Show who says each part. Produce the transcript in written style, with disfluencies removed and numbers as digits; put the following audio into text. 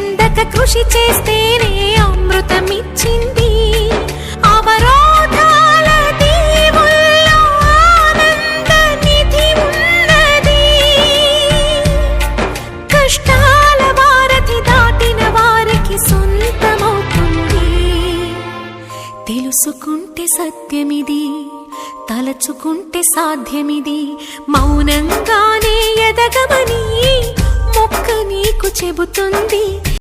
Speaker 1: చెందక కృషి చేస్తేనే అమృతమిచ్చింది. అవరోధాల దీవుల్లో ఆనంద నిధి ఉన్నది. కష్టాల వారధి దాటిన వారికి సొంతమవుతుంది. తెలుసుకుంటే సత్యమిది, తలచుకుంటే సాధ్యమిది. మౌనంగానే ఎదగమని మొక్క నీకు చెబుతుంది.